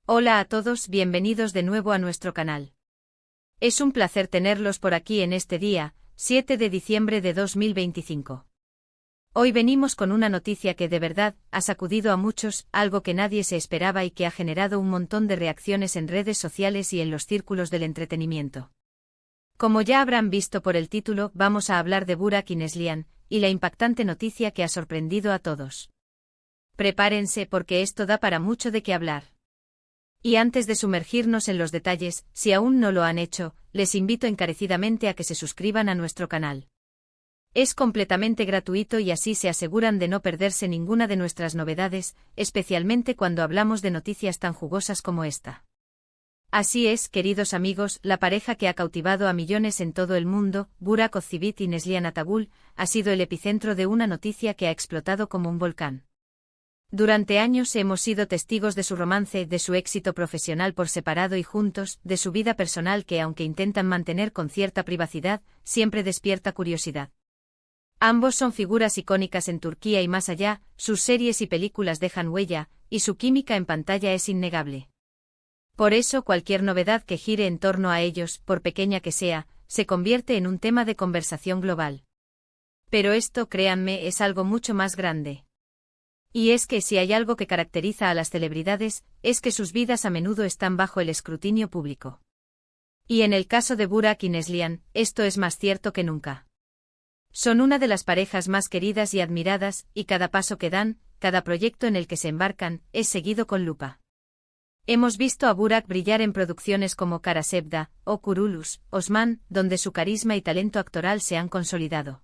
Hola a todos, bienvenidos de nuevo a nuestro canal. Es un placer tenerlos por aquí en este día, 7 de diciembre de 2025. Hoy venimos con una noticia que de verdad ha sacudido a muchos, algo que nadie se esperaba y que ha generado un montón de reacciones en redes sociales y en los círculos del entretenimiento. Como ya habrán visto por el título, vamos a hablar de Burak y Neslihan, y la impactante noticia que ha sorprendido a todos. Prepárense porque esto da para mucho de qué hablar. Y antes de sumergirnos en los detalles, si aún no lo han hecho, les invito encarecidamente a que se suscriban a nuestro canal. Es completamente gratuito y así se aseguran de no perderse ninguna de nuestras novedades, especialmente cuando hablamos de noticias tan jugosas como esta. Así es, queridos amigos, la pareja que ha cautivado a millones en todo el mundo, Burak Özçivit y Neslihan Atagül, ha sido el epicentro de una noticia que ha explotado como un volcán. Durante años hemos sido testigos de su romance, de su éxito profesional por separado y juntos, de su vida personal que, aunque intentan mantener con cierta privacidad, siempre despierta curiosidad. Ambos son figuras icónicas en Turquía y más allá, sus series y películas dejan huella, y su química en pantalla es innegable. Por eso cualquier novedad que gire en torno a ellos, por pequeña que sea, se convierte en un tema de conversación global. Pero esto, créanme, es algo mucho más grande. Y es que si hay algo que caracteriza a las celebridades, es que sus vidas a menudo están bajo el escrutinio público. Y en el caso de Burak y Neslihan, esto es más cierto que nunca. Son una de las parejas más queridas y admiradas, y cada paso que dan, cada proyecto en el que se embarcan, es seguido con lupa. Hemos visto a Burak brillar en producciones como Kara Sevda o Kuruluş, Osman, donde su carisma y talento actoral se han consolidado.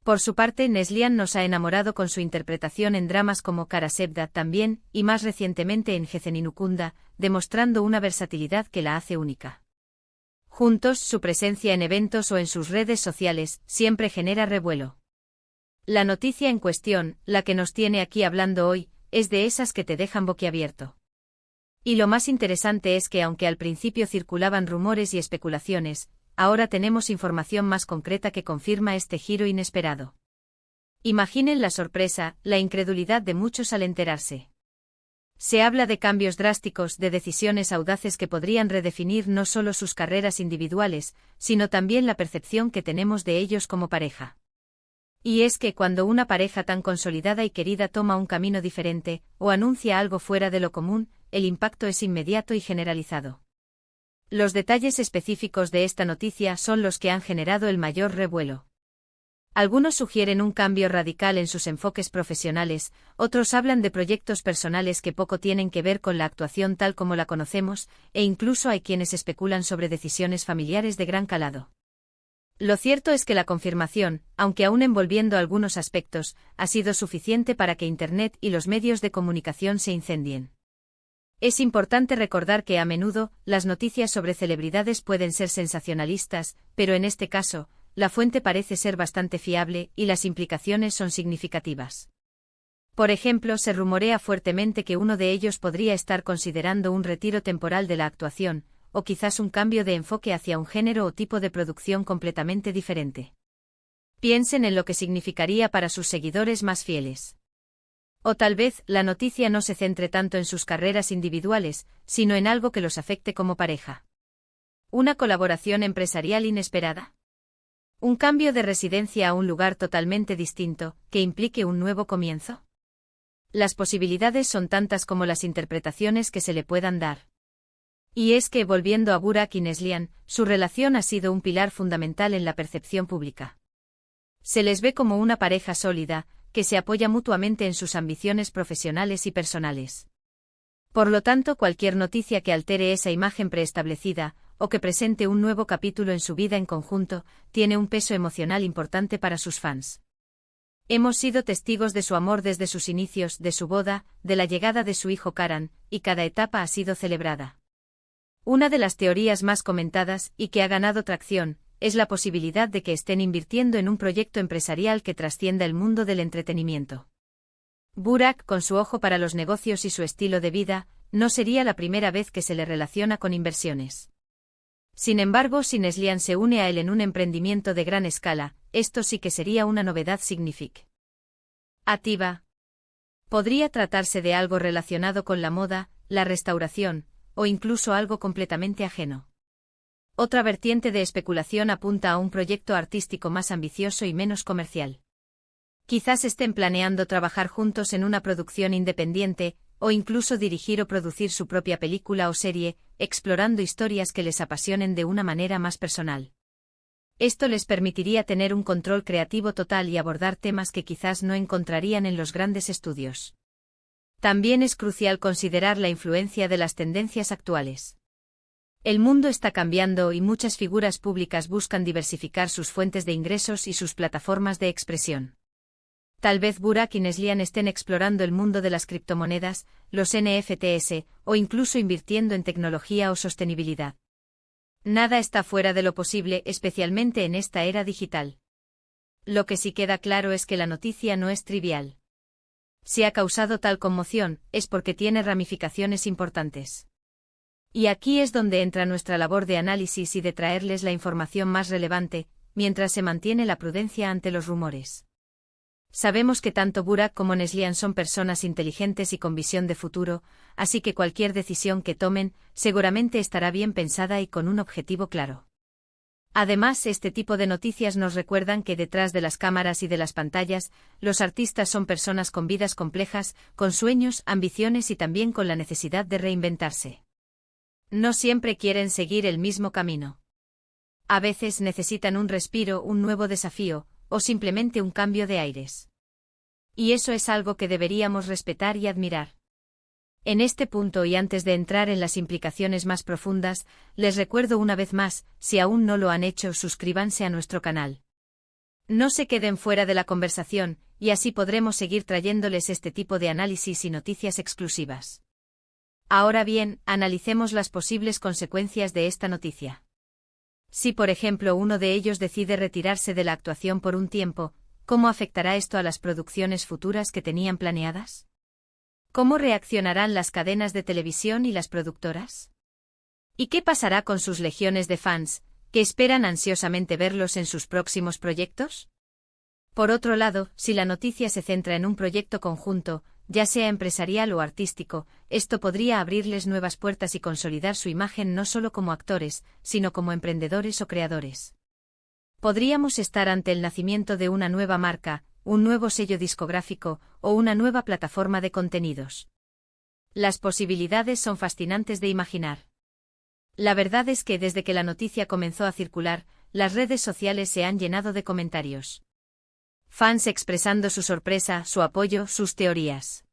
Por su parte, Neslihan nos ha enamorado con su interpretación en dramas como Kara Sevda también, y más recientemente en Gecenin Ukunda, demostrando una versatilidad que la hace única. Juntos, su presencia en eventos o en sus redes sociales siempre genera revuelo. La noticia en cuestión, la que nos tiene aquí hablando hoy, es de esas que te dejan boquiabierto. Y lo más interesante es que aunque al principio circulaban rumores y especulaciones, ahora tenemos información más concreta que confirma este giro inesperado. Imaginen la sorpresa, la incredulidad de muchos al enterarse. Se habla de cambios drásticos, de decisiones audaces que podrían redefinir no solo sus carreras individuales, sino también la percepción que tenemos de ellos como pareja. Y es que cuando una pareja tan consolidada y querida toma un camino diferente, o anuncia algo fuera de lo común, el impacto es inmediato y generalizado. Los detalles específicos de esta noticia son los que han generado el mayor revuelo. Algunos sugieren un cambio radical en sus enfoques profesionales, otros hablan de proyectos personales que poco tienen que ver con la actuación tal como la conocemos, e incluso hay quienes especulan sobre decisiones familiares de gran calado. Lo cierto es que la confirmación, aunque aún envolviendo algunos aspectos, ha sido suficiente para que Internet y los medios de comunicación se incendien. Es importante recordar que a menudo, las noticias sobre celebridades pueden ser sensacionalistas, pero en este caso, la fuente parece ser bastante fiable y las implicaciones son significativas. Por ejemplo, se rumorea fuertemente que uno de ellos podría estar considerando un retiro temporal de la actuación, o quizás un cambio de enfoque hacia un género o tipo de producción completamente diferente. Piensen en lo que significaría para sus seguidores más fieles. O tal vez, la noticia no se centre tanto en sus carreras individuales, sino en algo que los afecte como pareja. ¿Una colaboración empresarial inesperada? ¿Un cambio de residencia a un lugar totalmente distinto, que implique un nuevo comienzo? Las posibilidades son tantas como las interpretaciones que se le puedan dar. Y es que, volviendo a Burak y Neslihan, su relación ha sido un pilar fundamental en la percepción pública. Se les ve como una pareja sólida, que se apoya mutuamente en sus ambiciones profesionales y personales. Por lo tanto, cualquier noticia que altere esa imagen preestablecida, o que presente un nuevo capítulo en su vida en conjunto, tiene un peso emocional importante para sus fans. Hemos sido testigos de su amor desde sus inicios, de su boda, de la llegada de su hijo Karan, y cada etapa ha sido celebrada. Una de las teorías más comentadas, y que ha ganado tracción, es la posibilidad de que estén invirtiendo en un proyecto empresarial que trascienda el mundo del entretenimiento. Burak, con su ojo para los negocios y su estilo de vida, no sería la primera vez que se le relaciona con inversiones. Sin embargo, si Neslihan se une a él en un emprendimiento de gran escala, esto sí que sería una novedad significativa. ¿Podría tratarse de algo relacionado con la moda, la restauración, o incluso algo completamente ajeno. Otra vertiente de especulación apunta a un proyecto artístico más ambicioso y menos comercial. Quizás estén planeando trabajar juntos en una producción independiente, o incluso dirigir o producir su propia película o serie, explorando historias que les apasionen de una manera más personal. Esto les permitiría tener un control creativo total y abordar temas que quizás no encontrarían en los grandes estudios. También es crucial considerar la influencia de las tendencias actuales. El mundo está cambiando y muchas figuras públicas buscan diversificar sus fuentes de ingresos y sus plataformas de expresión. Tal vez Burak y Neslihan estén explorando el mundo de las criptomonedas, los NFTs, o incluso invirtiendo en tecnología o sostenibilidad. Nada está fuera de lo posible, especialmente en esta era digital. Lo que sí queda claro es que la noticia no es trivial. Si ha causado tal conmoción, es porque tiene ramificaciones importantes. Y aquí es donde entra nuestra labor de análisis y de traerles la información más relevante, mientras se mantiene la prudencia ante los rumores. Sabemos que tanto Burak como Neslihan son personas inteligentes y con visión de futuro, así que cualquier decisión que tomen, seguramente estará bien pensada y con un objetivo claro. Además, este tipo de noticias nos recuerdan que detrás de las cámaras y de las pantallas, los artistas son personas con vidas complejas, con sueños, ambiciones y también con la necesidad de reinventarse. No siempre quieren seguir el mismo camino. A veces necesitan un respiro, un nuevo desafío, o simplemente un cambio de aires. Y eso es algo que deberíamos respetar y admirar. En este punto y antes de entrar en las implicaciones más profundas, les recuerdo una vez más, si aún no lo han hecho, suscríbanse a nuestro canal. No se queden fuera de la conversación, y así podremos seguir trayéndoles este tipo de análisis y noticias exclusivas. Ahora bien, analicemos las posibles consecuencias de esta noticia. Si por ejemplo uno de ellos decide retirarse de la actuación por un tiempo, ¿cómo afectará esto a las producciones futuras que tenían planeadas? ¿Cómo reaccionarán las cadenas de televisión y las productoras? ¿Y qué pasará con sus legiones de fans, que esperan ansiosamente verlos en sus próximos proyectos? Por otro lado, si la noticia se centra en un proyecto conjunto, ya sea empresarial o artístico, esto podría abrirles nuevas puertas y consolidar su imagen no solo como actores, sino como emprendedores o creadores. Podríamos estar ante el nacimiento de una nueva marca, un nuevo sello discográfico, o una nueva plataforma de contenidos. Las posibilidades son fascinantes de imaginar. La verdad es que desde que la noticia comenzó a circular, las redes sociales se han llenado de comentarios. Fans expresando su sorpresa, su apoyo, sus teorías.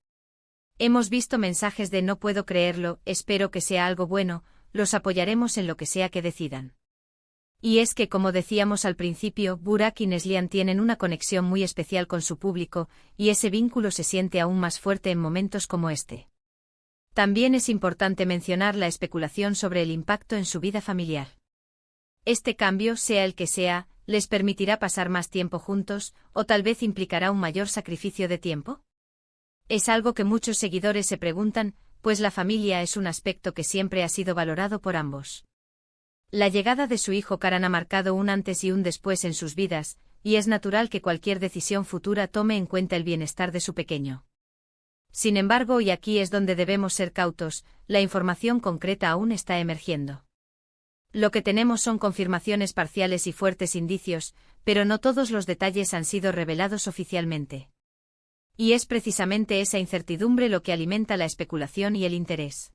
Hemos visto mensajes de "no puedo creerlo, espero que sea algo bueno, los apoyaremos en lo que sea que decidan". Y es que, como decíamos al principio, Burak y Neslihan tienen una conexión muy especial con su público, y ese vínculo se siente aún más fuerte en momentos como este. También es importante mencionar la especulación sobre el impacto en su vida familiar. Este cambio, sea el que sea, ¿les permitirá pasar más tiempo juntos, o tal vez implicará un mayor sacrificio de tiempo? Es algo que muchos seguidores se preguntan, pues la familia es un aspecto que siempre ha sido valorado por ambos. La llegada de su hijo Karan ha marcado un antes y un después en sus vidas, y es natural que cualquier decisión futura tome en cuenta el bienestar de su pequeño. Sin embargo, y aquí es donde debemos ser cautos, la información concreta aún está emergiendo. Lo que tenemos son confirmaciones parciales y fuertes indicios, pero no todos los detalles han sido revelados oficialmente. Y es precisamente esa incertidumbre lo que alimenta la especulación y el interés.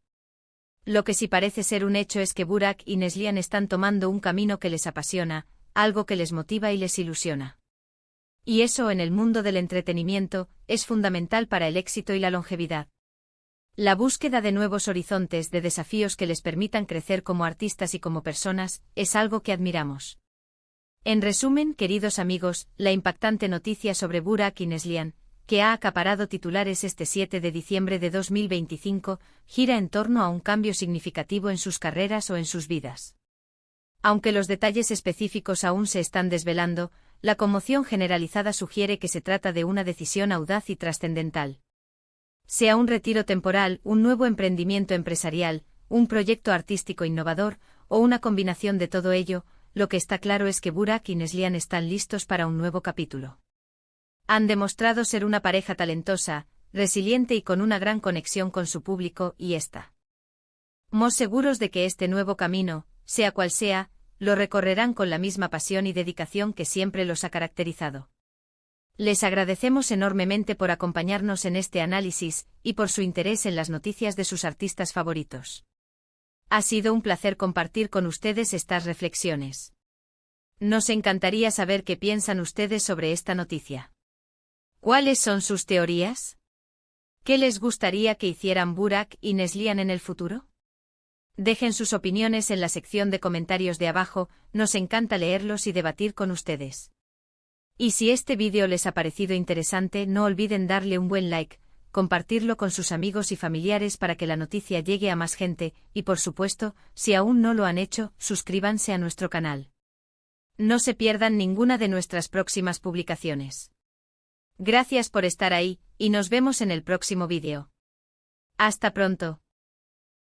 Lo que sí parece ser un hecho es que Burak y Neslihan están tomando un camino que les apasiona, algo que les motiva y les ilusiona. Y eso en el mundo del entretenimiento es fundamental para el éxito y la longevidad. La búsqueda de nuevos horizontes, de desafíos que les permitan crecer como artistas y como personas, es algo que admiramos. En resumen, queridos amigos, la impactante noticia sobre Burak y Neslihan, que ha acaparado titulares este 7 de diciembre de 2025, gira en torno a un cambio significativo en sus carreras o en sus vidas. Aunque los detalles específicos aún se están desvelando, la conmoción generalizada sugiere que se trata de una decisión audaz y trascendental. Sea un retiro temporal, un nuevo emprendimiento empresarial, un proyecto artístico innovador, o una combinación de todo ello, lo que está claro es que Burak y Neslihan están listos para un nuevo capítulo. Han demostrado ser una pareja talentosa, resiliente y con una gran conexión con su público, y estamos seguros de que este nuevo camino, sea cual sea, lo recorrerán con la misma pasión y dedicación que siempre los ha caracterizado. Les agradecemos enormemente por acompañarnos en este análisis, y por su interés en las noticias de sus artistas favoritos. Ha sido un placer compartir con ustedes estas reflexiones. Nos encantaría saber qué piensan ustedes sobre esta noticia. ¿Cuáles son sus teorías? ¿Qué les gustaría que hicieran Burak y Neslihan en el futuro? Dejen sus opiniones en la sección de comentarios de abajo, nos encanta leerlos y debatir con ustedes. Y si este vídeo les ha parecido interesante, no olviden darle un buen like, compartirlo con sus amigos y familiares para que la noticia llegue a más gente, y por supuesto, si aún no lo han hecho, suscríbanse a nuestro canal. No se pierdan ninguna de nuestras próximas publicaciones. Gracias por estar ahí, y nos vemos en el próximo vídeo. Hasta pronto.